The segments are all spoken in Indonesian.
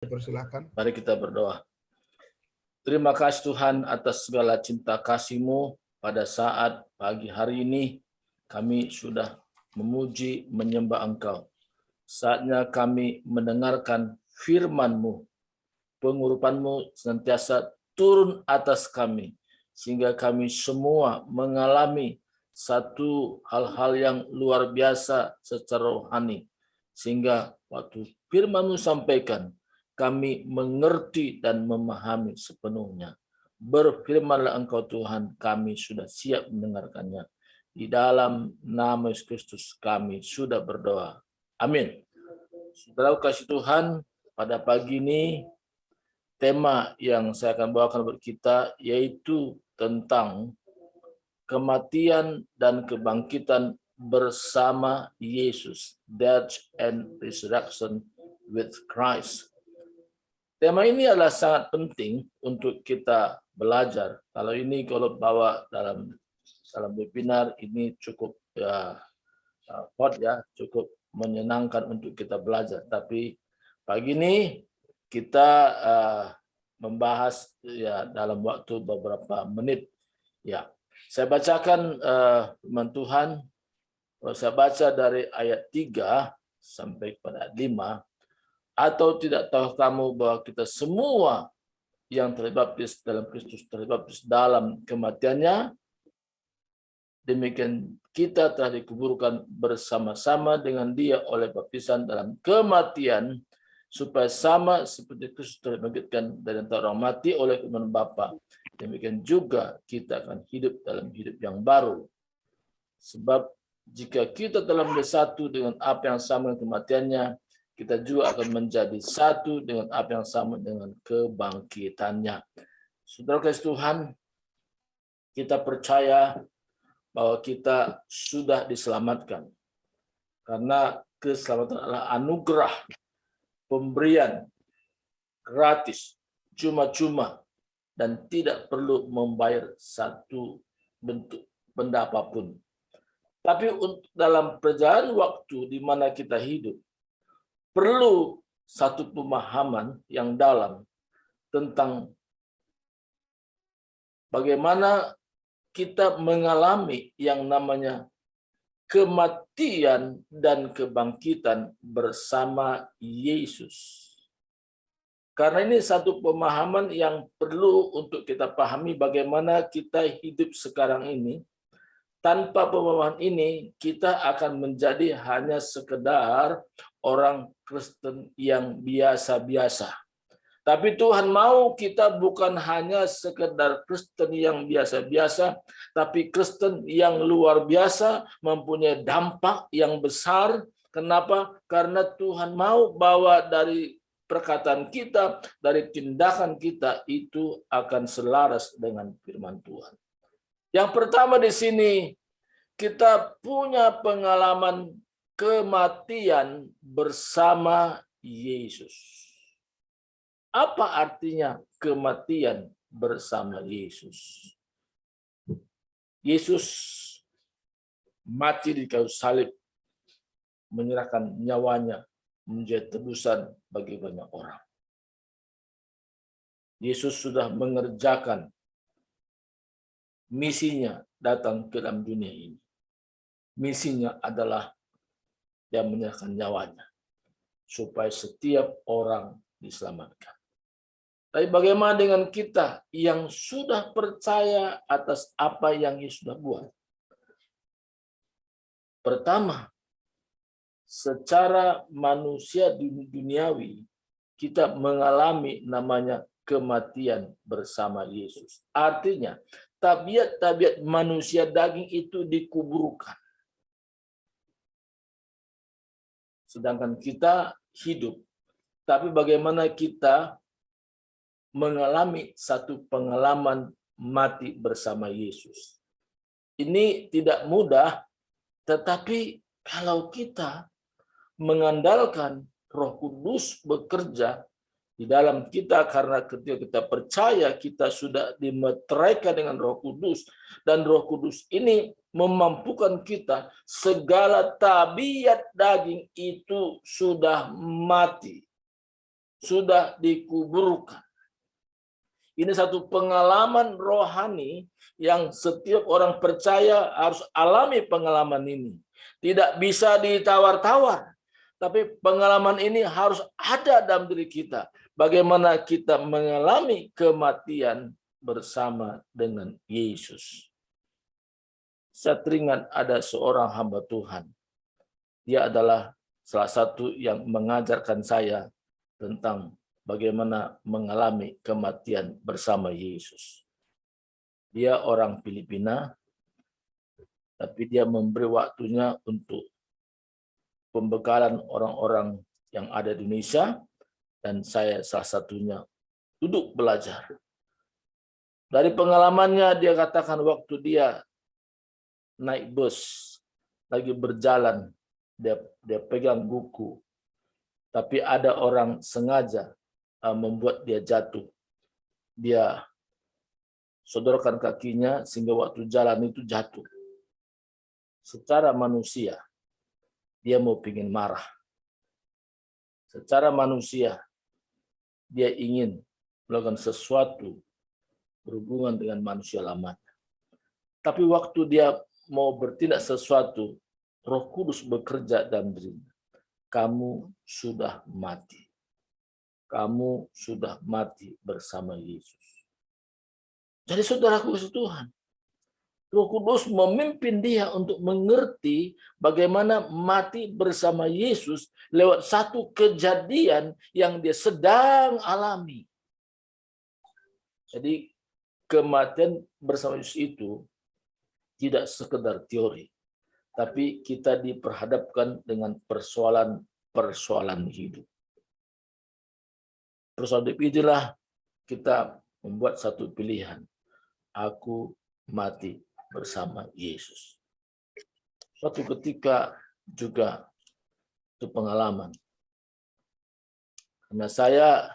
Persilakan. Mari kita berdoa. Terima kasih Tuhan atas segala cinta kasih-Mu pada saat pagi hari ini kami sudah memuji, menyembah Engkau. Saatnya kami mendengarkan firman-Mu, pengurupan-Mu senantiasa turun atas kami, sehingga kami semua mengalami satu hal-hal yang luar biasa secara rohani, sehingga waktu firman-Mu sampaikan, kami mengerti dan memahami sepenuhnya. Berfirmanlah Engkau Tuhan, kami sudah siap mendengarkannya. Di dalam nama Yesus Kristus kami sudah berdoa. Amin. Saudara kasih Tuhan, pada pagi ini tema yang saya akan bawakan buat kita yaitu tentang kematian dan kebangkitan bersama Yesus. Death and resurrection with Christ. Tema ini adalah sangat penting untuk kita belajar. Kalau bawa dalam webinar ini cukup cukup menyenangkan untuk kita belajar. Tapi pagi ini kita membahas dalam waktu beberapa menit. Ya, saya bacakan firman Tuhan. Kalau saya baca dari ayat 3 sampai pada 5. Atau tidak tahu kamu bahwa kita semua yang terbaptis dalam Kristus terbaptis dalam kematiannya, demikian kita telah dikuburkan bersama-sama dengan Dia oleh baptisan dalam kematian, supaya sama seperti Kristus terbangkitkan dari antara orang mati oleh firman Bapa, demikian juga kita akan hidup dalam hidup yang baru. Sebab jika kita telah menjadi satu dengan apa yang sama dengan kematiannya, kita juga akan menjadi satu dengan apa yang sama dengan kebangkitannya. Saudara kasih Tuhan, kita percaya bahwa kita sudah diselamatkan. Karena keselamatan adalah anugerah, pemberian, gratis, cuma-cuma, dan tidak perlu membayar satu bentuk benda apapun. Tapi dalam perjalanan waktu di mana kita hidup, perlu satu pemahaman yang dalam tentang bagaimana kita mengalami yang namanya kematian dan kebangkitan bersama Yesus. Karena ini satu pemahaman yang perlu untuk kita pahami bagaimana kita hidup sekarang ini. Tanpa pemahaman ini, kita akan menjadi hanya sekedar orang Kristen yang biasa-biasa. Tapi Tuhan mau kita bukan hanya sekedar Kristen yang biasa-biasa, tapi Kristen yang luar biasa, mempunyai dampak yang besar. Kenapa? Karena Tuhan mau bahwa dari perkataan kita, dari tindakan kita, itu akan selaras dengan firman Tuhan. Yang pertama di sini, kita punya pengalaman kematian bersama Yesus. Apa artinya kematian bersama Yesus? Yesus mati di kayu salib, menyerahkan nyawanya menjadi tebusan bagi banyak orang. Yesus sudah mengerjakan misinya datang ke dalam dunia ini. Misinya adalah dia menyerahkan nyawanya supaya setiap orang diselamatkan. Tapi bagaimana dengan kita yang sudah percaya atas apa yang Yesus sudah buat? Pertama, secara manusia duniawi, kita mengalami namanya kematian bersama Yesus. Artinya, tabiat-tabiat manusia daging itu dikuburkan. Sedangkan kita hidup. Tapi bagaimana kita mengalami satu pengalaman mati bersama Yesus. Ini tidak mudah, tetapi kalau kita mengandalkan Roh Kudus bekerja di dalam kita, karena ketika kita percaya kita sudah dimeteraikan dengan Roh Kudus, dan Roh Kudus ini memampukan kita, segala tabiat daging itu sudah mati. sudah dikuburkan. Ini satu pengalaman rohani yang setiap orang percaya harus alami pengalaman ini. Tidak bisa ditawar-tawar, tapi pengalaman ini harus ada dalam diri kita. Bagaimana kita mengalami kematian bersama dengan Yesus. Saya teringat ada seorang hamba Tuhan. Dia adalah salah satu yang mengajarkan saya tentang bagaimana mengalami kematian bersama Yesus. Dia orang Filipina, tapi dia memberi waktunya untuk pembekalan orang-orang yang ada di Indonesia, dan saya salah satunya duduk belajar. Dari pengalamannya dia katakan waktu dia naik bus, lagi berjalan, dia pegang buku, tapi ada orang sengaja membuat dia jatuh. Dia sodorkan kakinya sehingga waktu jalan itu jatuh. Secara manusia, dia mau pingin marah. Secara manusia, dia ingin melakukan sesuatu berhubungan dengan manusia lamanya. Tapi waktu dia mau bertindak sesuatu, Roh Kudus bekerja dalam dirinya. Kamu sudah mati. Kamu sudah mati bersama Yesus. Jadi saudaraku Tuhan, Roh Kudus memimpin dia untuk mengerti bagaimana mati bersama Yesus lewat satu kejadian yang dia sedang alami. Jadi kematian bersama Yesus itu tidak sekedar teori, tapi kita diperhadapkan dengan persoalan-persoalan hidup. Persoalan hidup itulah kita membuat satu pilihan. Aku mati bersama Yesus. Suatu ketika juga itu pengalaman. Karena saya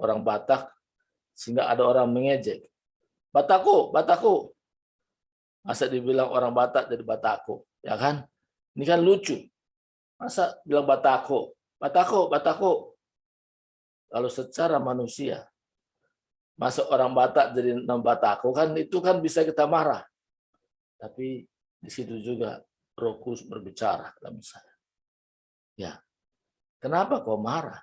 orang Batak, sehingga ada orang mengejek. Batako, Batako. Masa dibilang orang Batak jadi Batako, ya kan? Ini kan lucu. Masa bilang Batako, Batako, Batako. Kalau secara manusia, masa orang Batak jadi nama Batako, kan itu kan bisa kita marah. Tapi di situ juga Roh Kudus berbicara dalam saya. Ya, kenapa kau marah?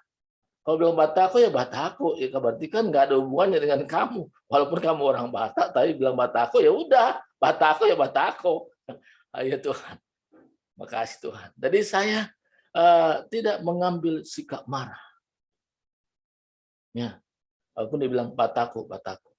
Kalau bilang Batako ya Batako, ya berarti kan nggak ada hubungannya dengan kamu. Walaupun kamu orang Batak, tapi bilang Batako ya udah, Batako ya Batako. Ayo Tuhan, makasih Tuhan. Jadi saya tidak mengambil sikap marah. Ya, walaupun dia bilang Batako, Batako.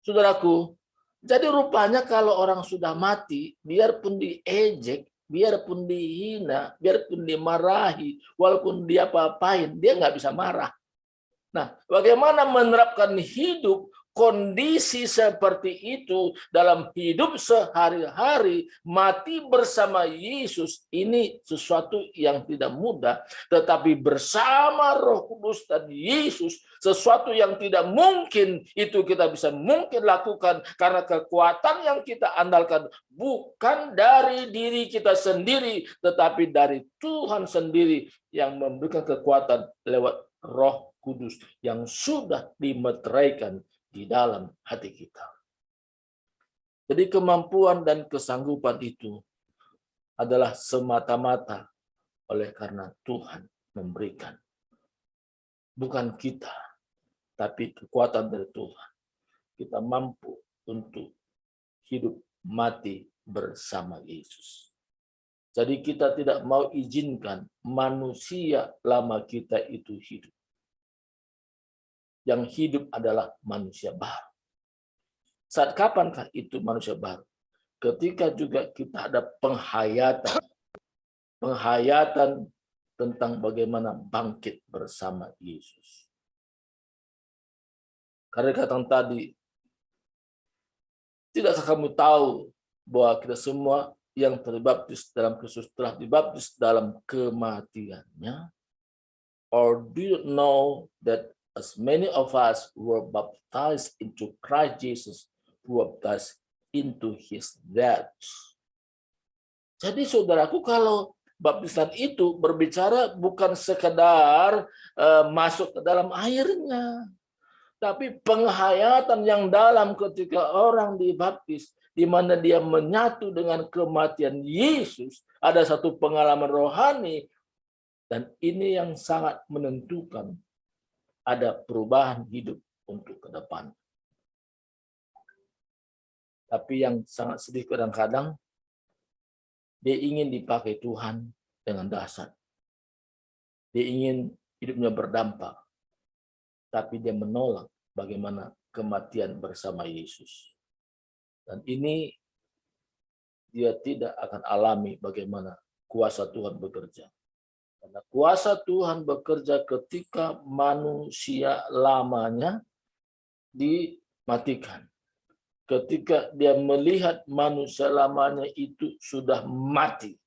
Saudaraku, jadi rupanya kalau orang sudah mati, biarpun diejek, biarpun dihina, biarpun dimarahi, walaupun dia apa-apain, dia nggak bisa marah. Nah, bagaimana menerapkan hidup kondisi seperti itu dalam hidup sehari-hari, mati bersama Yesus, ini sesuatu yang tidak mudah, tetapi bersama Roh Kudus dan Yesus, sesuatu yang tidak mungkin itu kita bisa mungkin lakukan, karena kekuatan yang kita andalkan bukan dari diri kita sendiri, tetapi dari Tuhan sendiri yang memberikan kekuatan lewat Roh Kudus yang sudah dimeteraikan di dalam hati kita. Jadi kemampuan dan kesanggupan itu adalah semata-mata oleh karena Tuhan memberikan. Bukan kita, tapi kekuatan dari Tuhan. Kita mampu untuk hidup mati bersama Yesus. Jadi kita tidak mau izinkan manusia lama kita itu hidup. Yang hidup adalah manusia baru. Saat kapankah itu manusia baru? Ketika juga kita ada penghayatan tentang bagaimana bangkit bersama Yesus. Karena kata tadi, tidakkah kamu tahu bahwa kita semua yang terbaptis dalam Kristus telah dibaptis dalam kematiannya? Or do you know that as many of us were baptized into Christ Jesus, were baptized into his death. Jadi saudaraku, kalau baptisan itu berbicara bukan sekedar masuk ke dalam airnya, tapi penghayatan yang dalam ketika orang dibaptis, di mana dia menyatu dengan kematian Yesus, ada satu pengalaman rohani, dan ini yang sangat menentukan ada perubahan hidup untuk ke depan. Tapi yang sangat sedih kadang-kadang, dia ingin dipakai Tuhan dengan dasar. Dia ingin hidupnya berdampak, tapi dia menolak bagaimana kematian bersama Yesus. Dan ini dia tidak akan alami bagaimana kuasa Tuhan bekerja. Karena kuasa Tuhan bekerja ketika manusia lamanya dimatikan. Ketika dia melihat manusia lamanya itu sudah mati.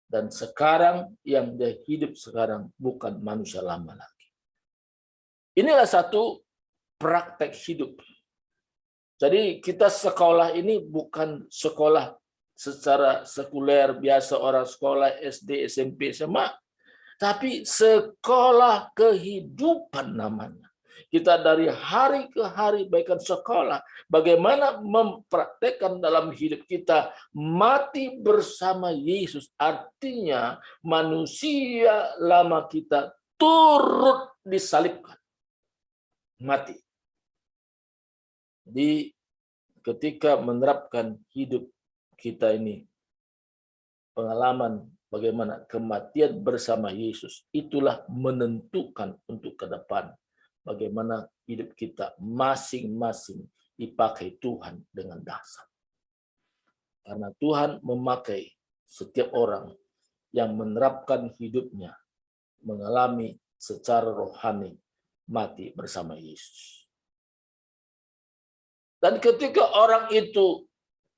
Dan sekarang yang dia hidup sekarang bukan manusia lama lagi. Inilah satu praktek hidup. Jadi kita sekolah ini bukan sekolah secara sekuler biasa orang sekolah SD, SMP, SMA. Tapi sekolah kehidupan namanya. Kita dari hari ke hari baikkan sekolah. Bagaimana mempraktekkan dalam hidup kita mati bersama Yesus. Artinya manusia lama kita turut disalibkan. Mati. Jadi ketika menerapkan hidup kita ini, pengalaman bagaimana kematian bersama Yesus, itulah menentukan untuk ke depan bagaimana hidup kita masing-masing dipakai Tuhan dengan dasar. Karena Tuhan memakai setiap orang yang menerapkan hidupnya mengalami secara rohani mati bersama Yesus. Dan ketika orang itu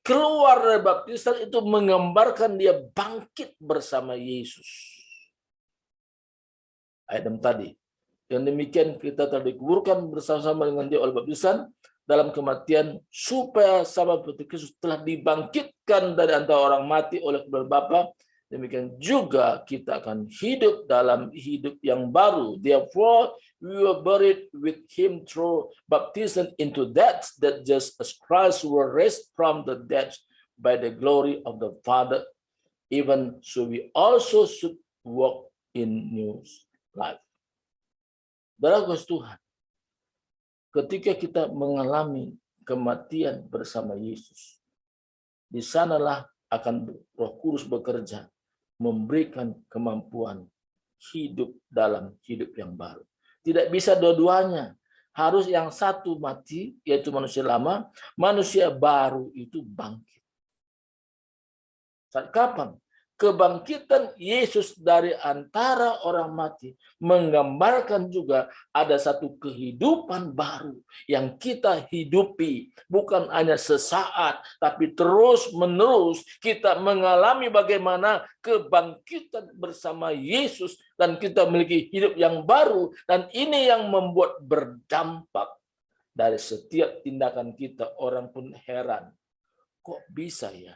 keluar dari baptisan, itu menggambarkan dia bangkit bersama Yesus. Ayat 6 tadi. Yang demikian kita telah dikuburkan bersama-sama dengan dia oleh baptisan dalam kematian, supaya sama seperti Kristus telah dibangkitkan dari antara orang mati oleh kebenaran Bapa, demikian juga kita akan hidup dalam hidup yang baru. Therefore, we were buried with him through baptism into death, that just as Christ was raised from the dead by the glory of the Father, even so we also should walk in new life. Dalam Tuhan, ketika kita mengalami kematian bersama Yesus, di sanalah akan Roh Kudus bekerja, memberikan kemampuan hidup dalam hidup yang baru. Tidak bisa dua-duanya. Harus yang satu mati, yaitu manusia lama, manusia baru itu bangkit. Saat kapan? Kebangkitan Yesus dari antara orang mati menggambarkan juga ada satu kehidupan baru yang kita hidupi. Bukan hanya sesaat, tapi terus-menerus kita mengalami bagaimana kebangkitan bersama Yesus dan kita memiliki hidup yang baru. Dan ini yang membuat berdampak dari setiap tindakan kita. Orang pun heran, kok bisa ya?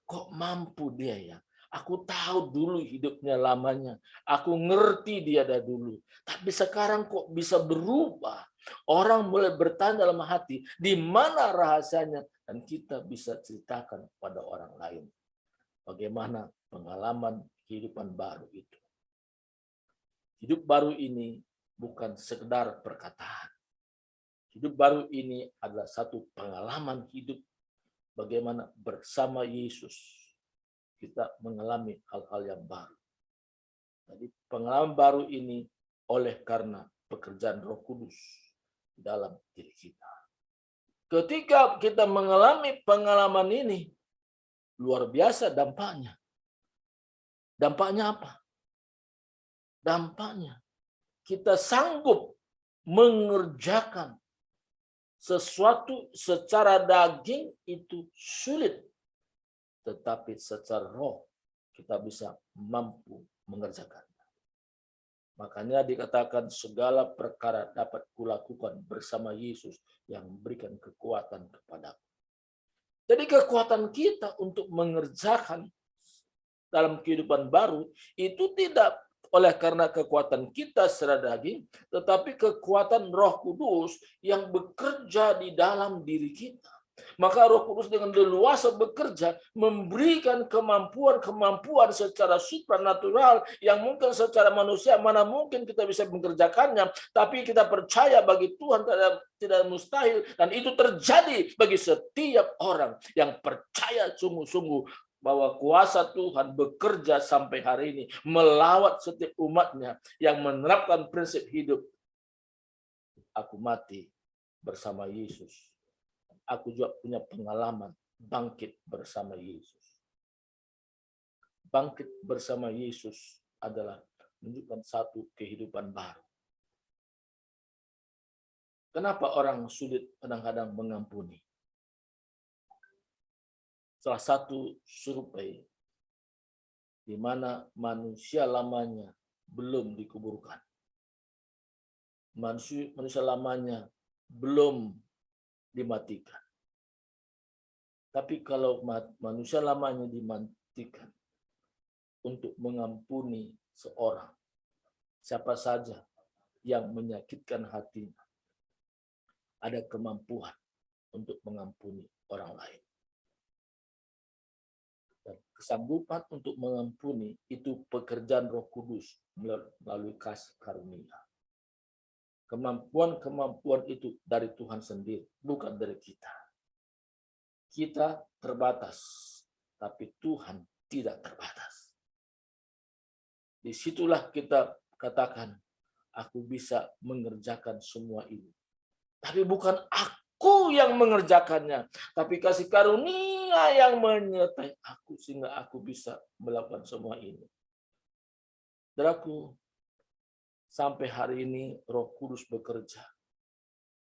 Kok mampu dia ya? Aku tahu dulu hidupnya lamanya. Aku ngerti dia dari dulu. Tapi sekarang kok bisa berubah? Orang mulai bertanya dalam hati, di mana rahasianya? Dan kita bisa ceritakan pada orang lain. Bagaimana pengalaman kehidupan baru itu. Hidup baru ini bukan sekedar perkataan. Hidup baru ini adalah satu pengalaman hidup. Bagaimana bersama Yesus kita mengalami hal-hal yang baru. Jadi pengalaman baru ini oleh karena pekerjaan Roh Kudus dalam diri kita. Ketika kita mengalami pengalaman ini, luar biasa dampaknya. Dampaknya apa? Dampaknya kita sanggup mengerjakan sesuatu secara daging itu sulit. Tetapi secara roh kita bisa mampu mengerjakannya. Makanya dikatakan segala perkara dapat kulakukan bersama Yesus yang memberikan kekuatan kepadaku. Jadi kekuatan kita untuk mengerjakan dalam kehidupan baru itu tidak oleh karena kekuatan kita secara daging, tetapi kekuatan Roh Kudus yang bekerja di dalam diri kita. Maka Roh Kudus dengan leluasa bekerja, memberikan kemampuan-kemampuan secara supranatural yang mungkin secara manusia mana mungkin kita bisa mengerjakannya, tapi kita percaya bagi Tuhan tidak mustahil, dan itu terjadi bagi setiap orang yang percaya sungguh-sungguh bahwa kuasa Tuhan bekerja sampai hari ini melawat setiap umatnya yang menerapkan prinsip hidup. Aku mati bersama Yesus. Aku juga punya pengalaman bangkit bersama Yesus. Bangkit bersama Yesus adalah menunjukkan satu kehidupan baru. Kenapa orang sulit kadang-kadang mengampuni? Salah satu survei di mana manusia lamanya belum dikuburkan. Manusia lamanya belum dimatikan. Tapi kalau manusia lamanya dimatikan untuk mengampuni seorang, siapa saja yang menyakitkan hatinya, ada kemampuan untuk mengampuni orang lain. Dan kesanggupan untuk mengampuni itu pekerjaan Roh Kudus melalui kasih karunia. Kemampuan-kemampuan itu dari Tuhan sendiri, bukan dari kita. Kita terbatas, tapi Tuhan tidak terbatas. Disitulah kita katakan, aku bisa mengerjakan semua ini. Tapi bukan aku yang mengerjakannya, tapi kasih karunia yang menyertai aku sehingga aku bisa melakukan semua ini. Saudaraku, sampai hari ini Roh Kudus bekerja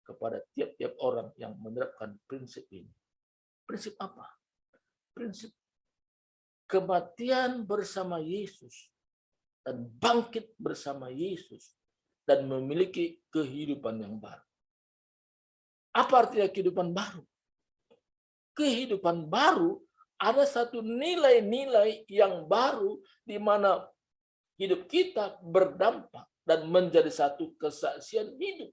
kepada tiap-tiap orang yang menerapkan prinsip ini. Prinsip apa? Prinsip kematian bersama Yesus dan bangkit bersama Yesus dan memiliki kehidupan yang baru. Apa artinya kehidupan baru? Kehidupan baru ada satu nilai-nilai yang baru di mana hidup kita berdampak dan menjadi satu kesaksian hidup.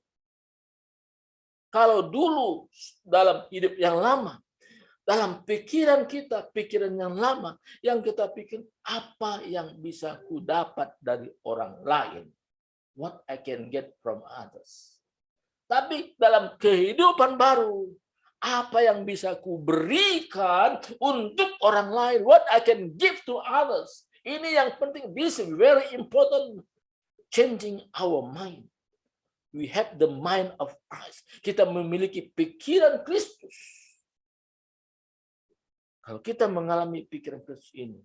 Kalau dulu dalam hidup yang lama, dalam pikiran kita, pikiran yang lama, yang kita pikir apa yang bisa ku dapat dari orang lain. What I can get from others. Tapi dalam kehidupan baru, apa yang bisa ku berikan untuk orang lain. What I can give to others. Ini yang penting. This is very important. Changing our mind. We have the mind of Christ. Kita memiliki pikiran Kristus. Kalau kita mengalami pikiran Kristus ini,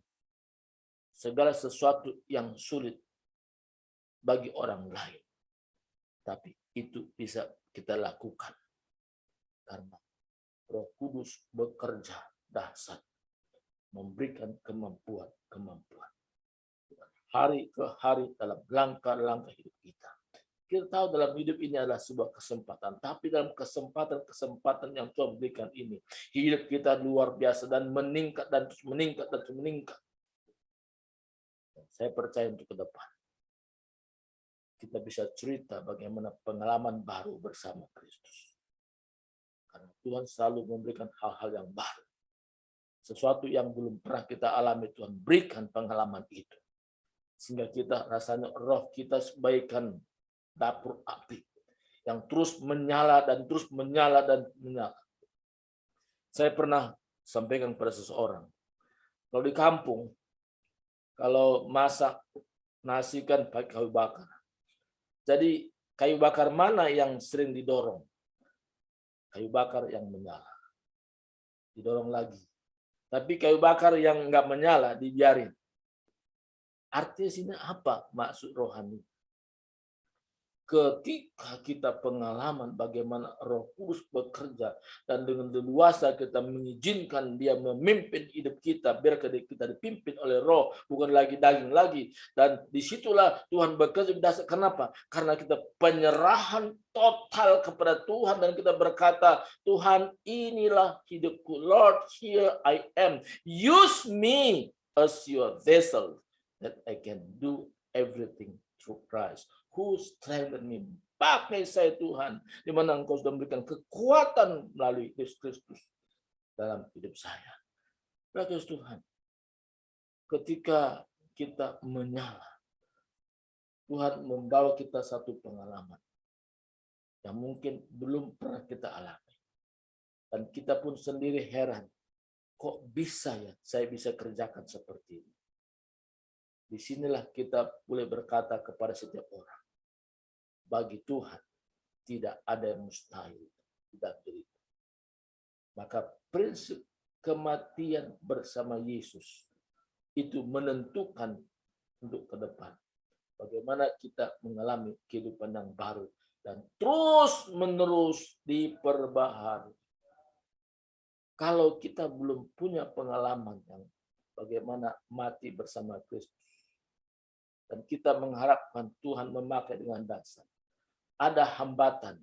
segala sesuatu yang sulit bagi orang lain, tapi itu bisa kita lakukan karena Roh Kudus bekerja dahsyat, memberikan kemampuan hari ke hari dalam langkah-langkah hidup kita. Kita tahu dalam hidup ini adalah sebuah kesempatan, tapi dalam kesempatan yang Tuhan berikan ini, hidup kita luar biasa dan meningkat dan terus meningkat dan terus meningkat. Saya percaya untuk ke depan kita bisa cerita bagaimana pengalaman baru bersama Kristus. Karena Tuhan selalu memberikan hal-hal yang baru. Sesuatu yang belum pernah kita alami, Tuhan berikan pengalaman itu. Sehingga kita rasanya roh kita sebaikan dapur api yang terus menyala dan terus menyala dan menyala. Saya pernah sampaikan kepada seseorang, kalau di kampung, kalau masak nasi kan pakai kayu bakar. Jadi kayu bakar mana yang sering didorong? Kayu bakar yang menyala. Didorong lagi. Tapi kayu bakar yang nggak menyala dibiarin. Artinya sini apa maksud rohani? Ketika kita pengalaman bagaimana Roh Kudus bekerja dan dengan leluasa kita mengizinkan Dia memimpin hidup kita, biar kita dipimpin oleh Roh, bukan lagi daging lagi. Dan disitulah Tuhan bekerja. Kenapa? Karena kita penyerahan total kepada Tuhan dan kita berkata, Tuhan inilah hidupku, Lord here I am, use me. as your vessel, that I can do everything through Christ who strengthen me. Pakai saya Tuhan, di mana Engkau sudah memberikan kekuatan melalui Kristus dalam hidup saya. Bagus Tuhan, ketika kita menyala, Tuhan membawa kita satu pengalaman yang mungkin belum pernah kita alami. Dan kita pun sendiri heran, kok bisa ya saya bisa kerjakan seperti ini. Disinilah kita boleh berkata kepada setiap orang, bagi Tuhan tidak ada yang mustahil dalam diriku. Maka prinsip kematian bersama Yesus itu menentukan untuk ke depan. Bagaimana kita mengalami kehidupan yang baru dan terus-menerus diperbaharui. Kalau kita belum punya pengalaman yang bagaimana mati bersama Kristus, dan kita mengharapkan Tuhan memakai dengan dasar, ada hambatan.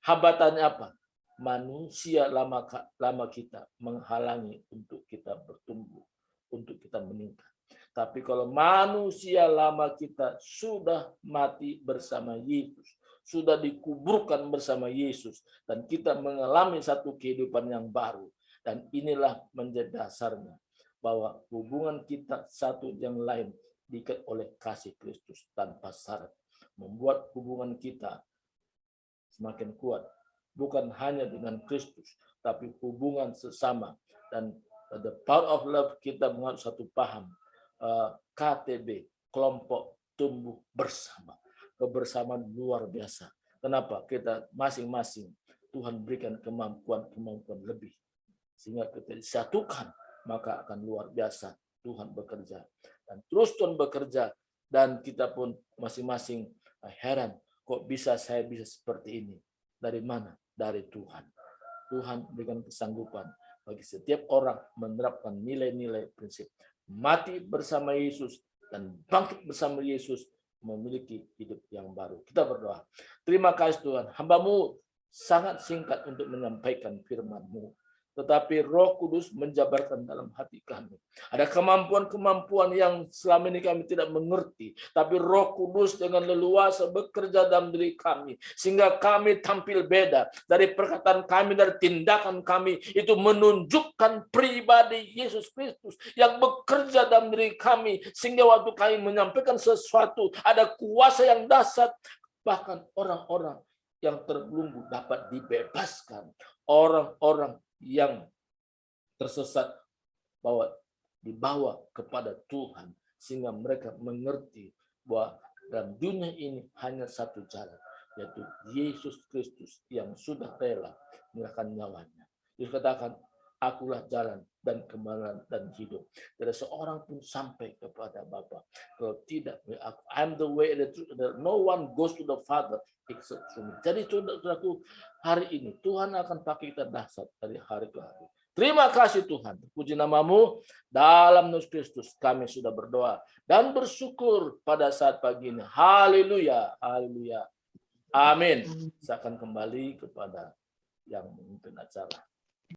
Hambatannya apa? Manusia lama kita menghalangi untuk kita bertumbuh, untuk kita meningkat. Tapi kalau manusia lama kita sudah mati bersama Yesus, sudah dikuburkan bersama Yesus, dan kita mengalami satu kehidupan yang baru, dan inilah menjadi dasarnya bahwa hubungan kita satu yang lain diikat oleh kasih Kristus tanpa syarat, membuat hubungan kita semakin kuat. Bukan hanya dengan Kristus, tapi hubungan sesama. Dan the power of love kita mengenal satu paham, KTB, kelompok tumbuh bersama. Kebersamaan luar biasa. Kenapa? Kita masing-masing Tuhan berikan kemampuan lebih. Sehingga kita disatukan, maka akan luar biasa Tuhan bekerja. Dan terus Tuhan bekerja, dan kita pun masing-masing heran, kok saya bisa seperti ini. Dari mana? Dari Tuhan. Tuhan berikan kesanggupan bagi setiap orang menerapkan nilai-nilai prinsip mati bersama Yesus dan bangkit bersama Yesus, memiliki hidup yang baru. Kita berdoa. Terima kasih Tuhan, hamba-Mu sangat singkat untuk menyampaikan firman-Mu. Tetapi Roh Kudus menjabarkan dalam hati kami. Ada kemampuan-kemampuan yang selama ini kami tidak mengerti. Tapi Roh Kudus dengan leluasa bekerja dalam diri kami. Sehingga kami tampil beda. Dari perkataan kami, dari tindakan kami. Itu menunjukkan pribadi Yesus Kristus yang bekerja dalam diri kami. Sehingga waktu kami menyampaikan sesuatu, ada kuasa yang dahsyat. Bahkan orang-orang yang terbelenggu dapat dibebaskan. Orang-orang yang tersesat dibawa kepada Tuhan, sehingga mereka mengerti bahwa dalam dunia ini hanya satu jalan, yaitu Yesus Kristus yang sudah rela menyerahkan nyawanya. Dia katakan, akulah jalan dan kebenaran dan hidup. Tidak seorang pun sampai kepada Bapa kalau tidak aku. I'm the way, the truth. No one goes to the Father except through me. Jadi saudaraku, hari ini Tuhan akan pakai kita dahsyat dari hari ke hari. Terima kasih Tuhan. Puji nama-Mu. Dalam Yesus Kristus kami sudah berdoa dan bersyukur pada saat pagi ini. Haleluya. Haleluya. Amin. Saya akan kembali kepada yang memimpin acara.